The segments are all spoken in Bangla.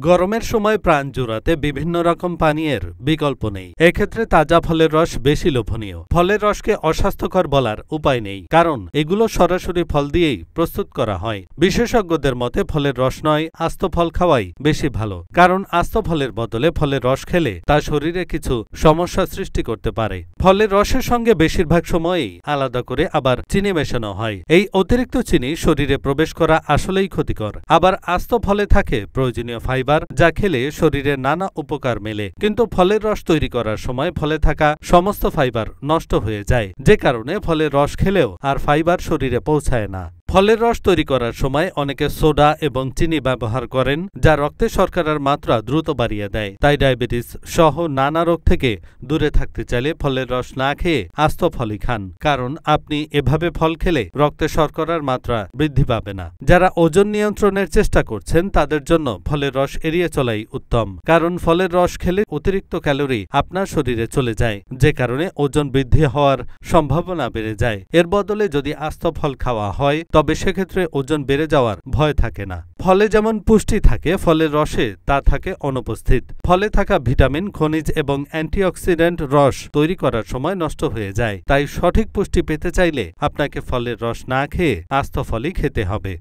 গরমের সময় প্রাণ জুড়াতে বিভিন্ন রকম পানীয়ের বিকল্প নেই। এক্ষেত্রে তাজা ফলের রস বেশি লোভনীয়। ফলের রসকে অস্বাস্থ্যকর বলার উপায় নেই, কারণ এগুলো সরাসরি ফল দিয়েই প্রস্তুত করা হয়। বিশেষজ্ঞদের মতে ফলের রস নয়, আস্ত ফল খাওয়াই বেশি ভালো, কারণ আস্ত ফলের বদলে ফলের রস খেলে তা শরীরে কিছু সমস্যা সৃষ্টি করতে পারে। ফলের রসের সঙ্গে বেশিরভাগ সময়েই আলাদা করে আবার চিনি মেশানো হয়। এই অতিরিক্ত চিনি শরীরে প্রবেশ করা আসলেই ক্ষতিকর। আবার আস্ত ফলে থাকে প্রয়োজনীয় ফাইবার, যা খেলে শরীরে নানা উপকার মেলে। কিন্তু ফলের রস তৈরি করার সময় ফলে থাকা সমস্ত ফাইবার নষ্ট হয়ে যায়, যে কারণে ফলের রস খেলেও আর ফাইবার শরীরে পৌঁছায় না। ফলের রস তৈরি করার সময় অনেকে সোডা এবং চিনি ব্যবহার করেন, যা রক্তে শর্করার মাত্রা দ্রুত বাড়িয়ে দেয়। তাই ডায়াবেটিস সহ নানা রোগ থেকে দূরে থাকতে চাইলে ফলের রস না খেয়ে আস্ত ফলই খান, কারণ আপনি এভাবে ফল খেলে রক্তে শর্করার মাত্রা বৃদ্ধি পাবে না। যারা ওজন নিয়ন্ত্রণের চেষ্টা করছেন তাদের জন্য ফলের রস এড়িয়ে চলাই উত্তম, কারণ ফলের রস খেলে অতিরিক্ত ক্যালোরি আপনার শরীরে চলে যায়, যে কারণে ওজন বৃদ্ধি হওয়ার সম্ভাবনা বেড়ে যায়। এর বদলে যদি আস্ত ফল খাওয়া হয় তবে সেক্ষেত্রে ওজন বেড়ে যাওয়ার ভয় থাকে না। ফলে যেমন পুষ্টি থাকে, ফলের রসে তা থাকে অনুপস্থিত। ফলে থাকা ভিটামিন, খনিজ এবং অ্যান্টিঅক্সিডেন্ট রস তৈরি করার সময় নষ্ট হয়ে যায়। তাই সঠিক পুষ্টি পেতে চাইলে আপনাকে ফলের রস না খেয়ে আস্ত ফলই খেতে হবে।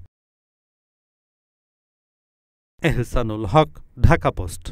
এহসানুল হক, ঢাকা পোস্ট।